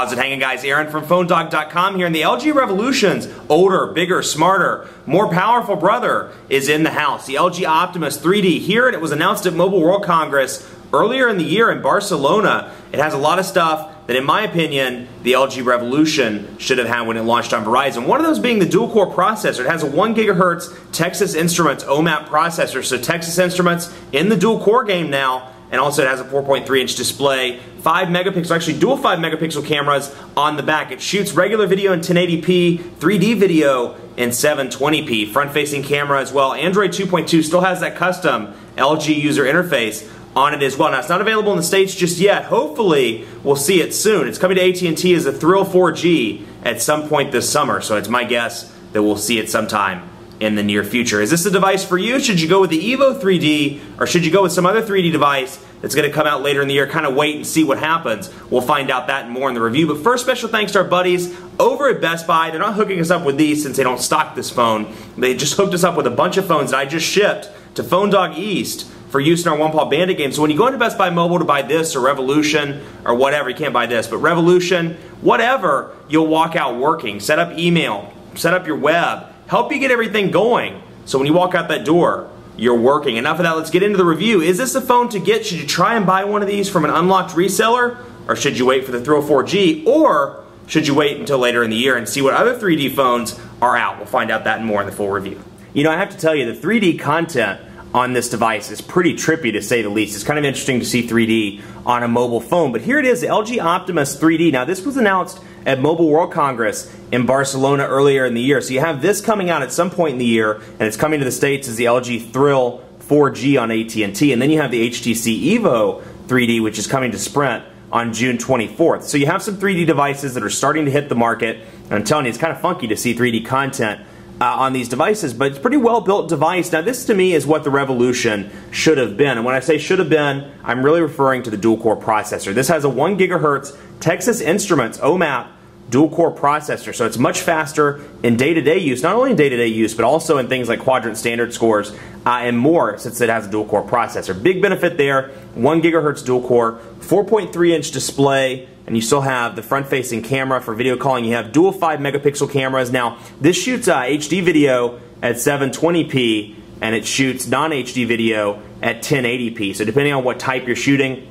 How's it hanging, guys? Aaron from PhoneDog.com here, and the LG Revolution's older, bigger, smarter, more powerful brother is in the house. The LG Optimus 3D here, and it was announced at Mobile World Congress earlier in the year in Barcelona. It has a lot of stuff that, in my opinion, the LG Revolution should have had when it launched on Verizon. One of those being the dual-core processor. It has a 1 GHz Texas Instruments OMAP processor, so Texas Instruments in the dual-core game now. And also it has a 4.3-inch display, 5 megapixel, actually dual 5 megapixel cameras on the back. It shoots regular video in 1080p, 3D video in 720p, front-facing camera as well. Android 2.2 still has that custom LG user interface on it as well. Now, it's not available in the States just yet. Hopefully, we'll see it soon. It's coming to AT&T as a Thrill 4G at some point this summer, so it's my guess that we'll see it sometime in the near future. Is this a device for you? Should you go with the EVO 3D, or should you go with some other 3D device that's going to come out later in the year? Kind of wait and see what happens. We'll find out that and more in the review. But first, special thanks to our buddies over at Best Buy. They're not hooking us up with these since they don't stock this phone. They just hooked us up with a bunch of phones that I just shipped to Phone Dog East for use in our One Paw Bandit game. So when you go into Best Buy Mobile to buy this or Revolution or whatever, you can't buy this, but Revolution, whatever, you'll walk out working. Set up email, set up your web, help you get everything going. So when you walk out that door, you're working. Enough of that, let's get into the review. Is this a phone to get? Should you try and buy one of these from an unlocked reseller? Or should you wait for the Thrill 4G? Or should you wait until later in the year and see what other 3D phones are out? We'll find out that and more in the full review. You know, I have to tell you, the 3D content on this device is pretty trippy, to say the least. It's kind of interesting to see 3D on a mobile phone. But here it is, the LG Optimus 3D. Now, this was announced at Mobile World Congress in Barcelona earlier in the year. So you have this coming out at some point in the year, and it's coming to the States as the LG Thrill 4G on AT&T. And then you have the HTC EVO 3D, which is coming to Sprint on June 24th. So you have some 3D devices that are starting to hit the market. And I'm telling you, it's kind of funky to see 3D content on these devices, but it's a pretty well-built device. Now, this to me is what the Revolution should have been. And when I say should have been, I'm really referring to the dual-core processor. This has a 1 GHz Texas Instruments OMAP dual-core processor, so it's much faster in day-to-day use, not only in day-to-day use, but also in things like quadrant standard scores and more, since it has a dual-core processor. Big benefit there, 1 GHz dual-core, 4.3-inch display, and you still have the front-facing camera for video calling. You have dual 5 megapixel cameras. Now, this shoots HD video at 720p, and it shoots non-HD video at 1080p. So depending on what type you're shooting,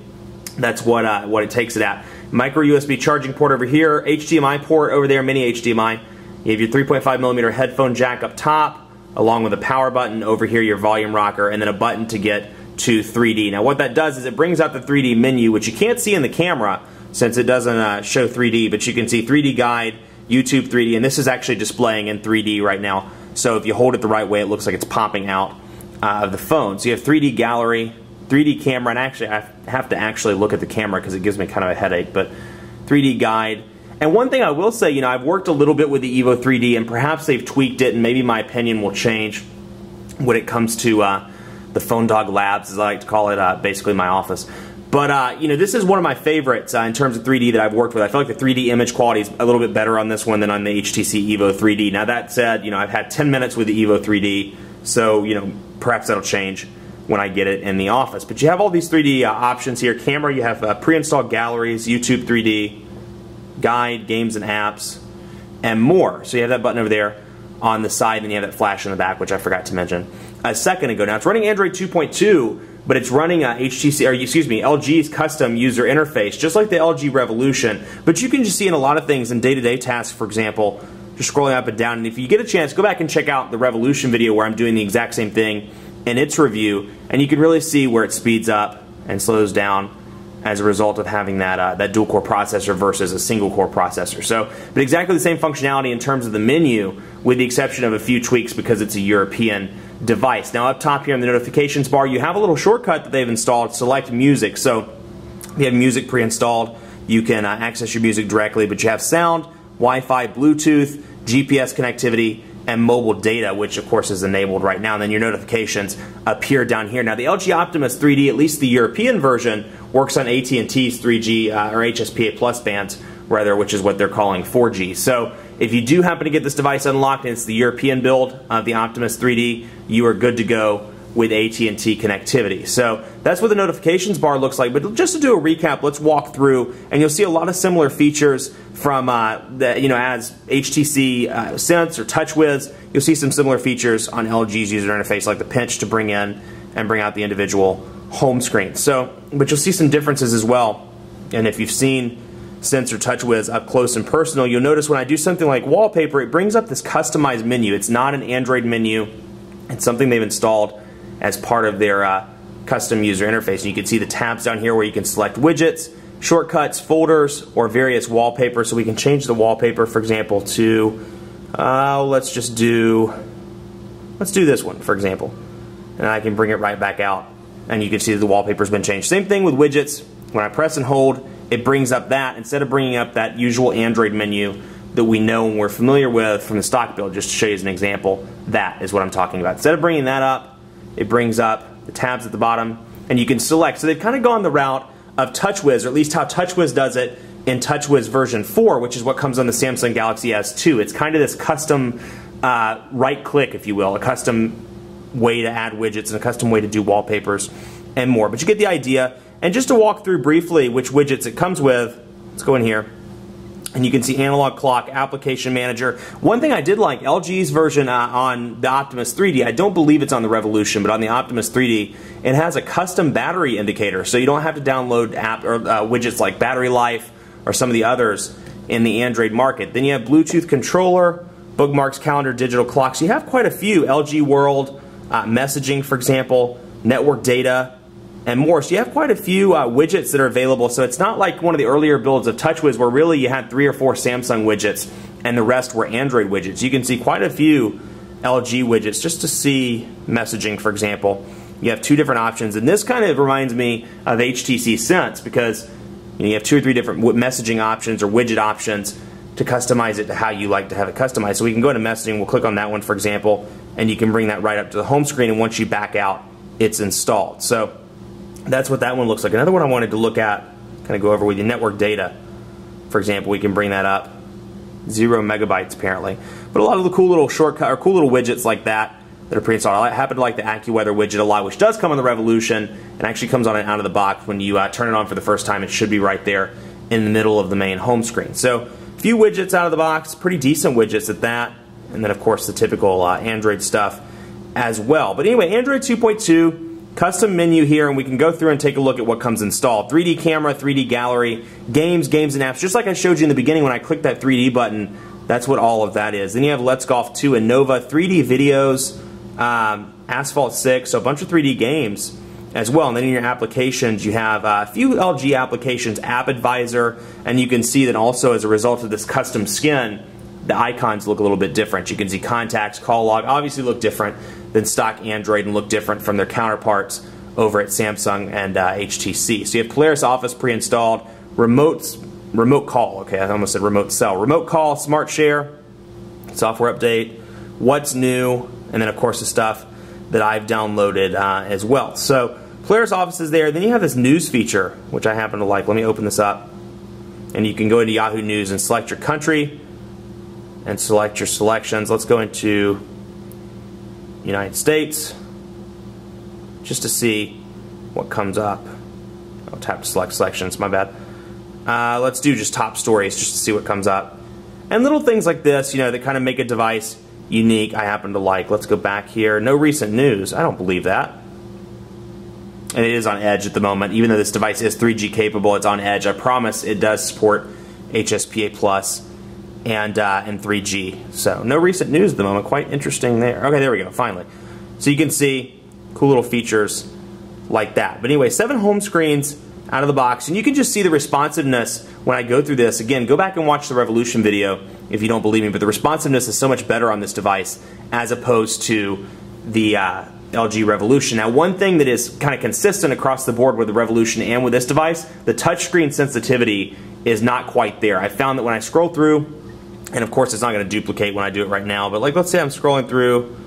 that's what it takes it at. Micro USB charging port over here, HDMI port over there, mini HDMI. You have your 3.5mm headphone jack up top, along with a power button over here, your volume rocker, and then a button to get to 3D. Now, what that does is it brings out the 3D menu, which you can't see in the camera since it doesn't show 3D, but you can see 3D guide, YouTube 3D, and this is actually displaying in 3D right now. So if you hold it the right way, it looks like it's popping out of the phone. So you have 3D gallery, 3D camera, and actually I have to actually look at the camera because it gives me kind of a headache, but 3D guide. And one thing I will say, you know, I've worked a little bit with the EVO 3D, and perhaps they've tweaked it, and maybe my opinion will change when it comes to the Phone Dog Labs, as I like to call it, basically my office. But, you know, this is one of my favorites in terms of 3D that I've worked with. I feel like the 3D image quality is a little bit better on this one than on the HTC EVO 3D. Now, that said, you know, I've had 10 minutes with the EVO 3D, so, you know, perhaps that'll change when I get it in the office. But you have all these 3D options here. Camera, you have pre-installed galleries, YouTube 3D, guide, games and apps, and more. So you have that button over there on the side, and you have that flash in the back, which I forgot to mention a second ago. Now, it's running Android 2.2, but it's running LG's custom user interface, just like the LG Revolution. But you can just see in a lot of things in day-to-day tasks, for example, just scrolling up and down. And if you get a chance, go back and check out the Revolution video where I'm doing the exact same thing in its review, and you can really see where it speeds up and slows down as a result of having that dual-core processor versus a single-core processor. So, but exactly the same functionality in terms of the menu, with the exception of a few tweaks because it's a European device. Now, up top here in the notifications bar, you have a little shortcut that they've installed, Select Music. So, if you have music pre-installed, you can access your music directly, but you have sound, Wi-Fi, Bluetooth, GPS connectivity, and mobile data, which of course is enabled right now, and then your notifications appear down here. Now, the LG Optimus 3D, at least the European version, works on AT&T's 3G or HSPA Plus bands, rather, which is what they're calling 4G. So if you do happen to get this device unlocked and it's the European build of the Optimus 3D, you are good to go with AT&T connectivity. So that's what the notifications bar looks like. But just to do a recap, let's walk through, and you'll see a lot of similar features from as HTC Sense or TouchWiz. You'll see some similar features on LG's user interface, like the pinch to bring in and bring out the individual home screen. So, but you'll see some differences as well. And if you've seen Sense or TouchWiz up close and personal, you'll notice when I do something like wallpaper, it brings up this customized menu. It's not an Android menu. It's something they've installed as part of their custom user interface. And you can see the tabs down here where you can select widgets, shortcuts, folders, or various wallpapers. So we can change the wallpaper, for example, to let's do this one, for example, and I can bring it right back out, and you can see that the wallpaper's been changed. Same thing with widgets. When I press and hold, it brings up that instead of bringing up that usual Android menu that we know and we're familiar with from the stock build. Just to show you as an example, that is what I'm talking about. Instead of bringing that up, it brings up the tabs at the bottom, and you can select. So they've kind of gone the route of TouchWiz, or at least how TouchWiz does it in TouchWiz version 4, which is what comes on the Samsung Galaxy S2. It's kind of this custom right-click, if you will, a custom way to add widgets and a custom way to do wallpapers and more. But you get the idea. And just to walk through briefly which widgets it comes with, let's go in here. And you can see analog clock, application manager. One thing I did like, LG's version on the Optimus 3D, I don't believe it's on the Revolution, but on the Optimus 3D, it has a custom battery indicator. So you don't have to download app or widgets like battery life or some of the others in the Android market. Then you have Bluetooth controller, bookmarks, calendar, digital clocks. You have quite a few. LG World, messaging, for example, network data, and more. So you have quite a few widgets that are available. So it's not like one of the earlier builds of TouchWiz where really you had 3 or 4 Samsung widgets and the rest were Android widgets. You can see quite a few LG widgets just to see messaging, for example. You have 2 different options, and this kind of reminds me of HTC Sense because you have 2 or 3 different messaging options or widget options to customize it to how you like to have it customized. So we can go to messaging, we'll click on that one, for example, and you can bring that right up to the home screen, and once you back out, it's installed. So that's what that one looks like. Another one I wanted to look at, kind of go over with you, network data. For example, we can bring that up. 0 megabytes apparently. But a lot of the cool little shortcut or cool little widgets like that are pre-installed. I happen to like the AccuWeather widget a lot, which does come on the Revolution and actually comes on and out of the box. When you turn it on for the first time, it should be right there in the middle of the main home screen. So a few widgets out of the box, pretty decent widgets at that. And then of course the typical Android stuff as well. But anyway, Android 2.2. Custom menu here, and we can go through and take a look at what comes installed. 3D camera, 3D gallery, games and apps. Just like I showed you in the beginning when I clicked that 3D button, that's what all of that is. Then you have Let's Golf 2 and Nova, 3D videos, Asphalt 6, so a bunch of 3D games as well. And then in your applications, you have a few LG applications, App Advisor, and you can see that also as a result of this custom skin, the icons look a little bit different. You can see contacts, call log, obviously look different than stock Android and look different from their counterparts over at Samsung and HTC. So you have Polaris Office pre-installed, remote call, okay, I almost said remote cell, remote call, smart share, software update, what's new, and then of course the stuff that I've downloaded as well. So Polaris Office is there. Then you have this news feature, which I happen to like. Let me open this up. And you can go into Yahoo News and select your country and select your selections. Let's go into United States just to see what comes up. I'll tap to select selections, my bad. Let's do just top stories just to see what comes up. And little things like this, that kind of make a device unique, I happen to like. Let's go back here. No recent news. I don't believe that. And it is on Edge at the moment. Even though this device is 3G capable, it's on Edge. I promise it does support HSPA Plus and 3G. So no recent news at the moment. Quite interesting there. Okay, there we go, finally. So you can see cool little features like that. But anyway, 7 home screens out of the box, and you can just see the responsiveness when I go through this. Again, go back and watch the Revolution video if you don't believe me, but the responsiveness is so much better on this device as opposed to the LG Revolution. Now, one thing that is kind of consistent across the board with the Revolution and with this device, the touchscreen sensitivity is not quite there. I found that when I scroll through, and of course it's not going to duplicate when I do it right now, but like let's say I'm scrolling through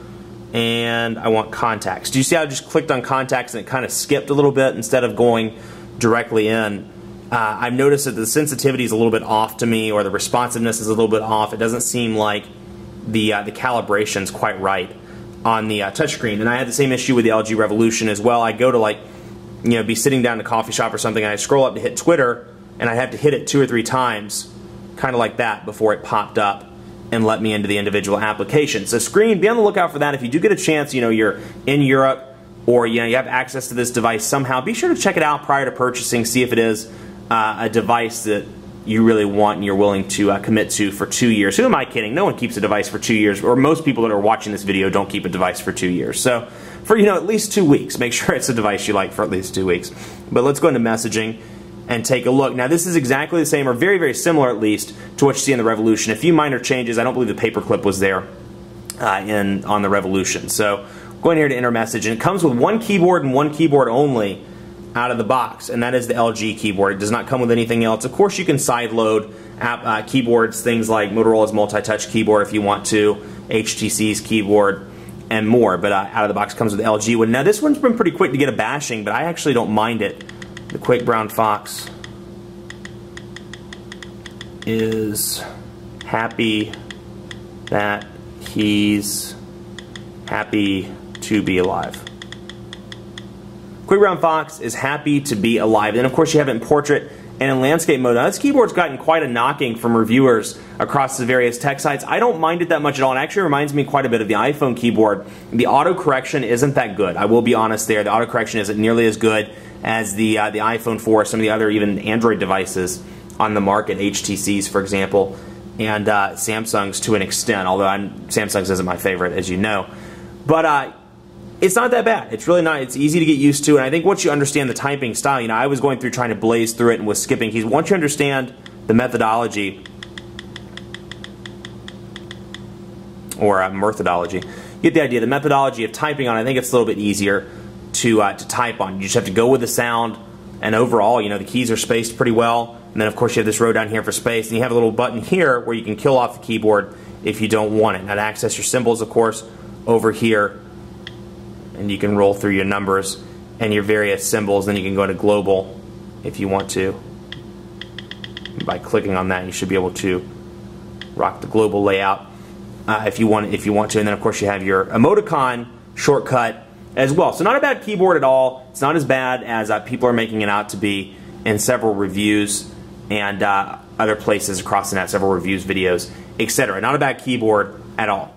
and I want contacts. Do you see how I just clicked on contacts and it kind of skipped a little bit instead of going directly in? I've noticed that the sensitivity is a little bit off to me, or the responsiveness is a little bit off. It doesn't seem like the calibration's quite right on the touchscreen. And I had the same issue with the LG Revolution as well. I go to, like, you know, be sitting down in a coffee shop or something, and I scroll up to hit Twitter, and I have to hit it 2 or 3 times, kind of like that, before it popped up and let me into the individual application. So screen, be on the lookout for that. If you do get a chance, you know, you're in Europe, or you know, you have access to this device somehow, be sure to check it out prior to purchasing, see if it is a device that you really want and you're willing to commit to for 2 years. Who am I kidding? No one keeps a device for 2 years, or most people that are watching this video don't keep a device for 2 years. So for, you know, at least 2 weeks, make sure it's a device you like for at least 2 weeks. But let's go into messaging and take a look. Now this is exactly the same, or very, very similar at least, to what you see in the Revolution. A few minor changes. I don't believe the paperclip was there on the Revolution. So going here to enter message, and it comes with one keyboard and one keyboard only out of the box, and that is the LG keyboard. It does not come with anything else. Of course, you can sideload keyboards, things like Motorola's multi-touch keyboard if you want to, HTC's keyboard, and more. But out of the box comes with the LG one. Now this one's been pretty quick to get a bashing, but I actually don't mind it. The Quick Brown Fox is happy that he's happy to be alive. Quick Brown Fox is happy to be alive. Then of course you have it in portrait and in landscape mode. Now this keyboard's gotten quite a knocking from reviewers across the various tech sites. I don't mind it that much at all. It actually reminds me quite a bit of the iPhone keyboard. The autocorrection isn't that good. I will be honest there. The autocorrection isn't nearly as good as the iPhone 4, some of the other even Android devices on the market, HTC's for example, and Samsung's to an extent, although Samsung's isn't my favorite, as you know. But it's not that bad. It's really not. It's easy to get used to, and I think once you understand the typing style, you know, I was going through trying to blaze through it and was skipping keys. Once you understand the methodology, or methodology, you get the idea. The methodology of typing on, I think it's a little bit easier to type on. You just have to go with the sound, and overall, you know, the keys are spaced pretty well. And then of course you have this row down here for space, and you have a little button here where you can kill off the keyboard if you don't want it. Now to access your symbols, of course, over here, and you can roll through your numbers and your various symbols. Then you can go to global if you want to. By clicking on that, you should be able to rock the global layout if you want to. And then of course you have your emoticon shortcut as well. So not a bad keyboard at all. It's not as bad as people are making it out to be in several reviews and other places across the net, several reviews, videos, etc. Not a bad keyboard at all.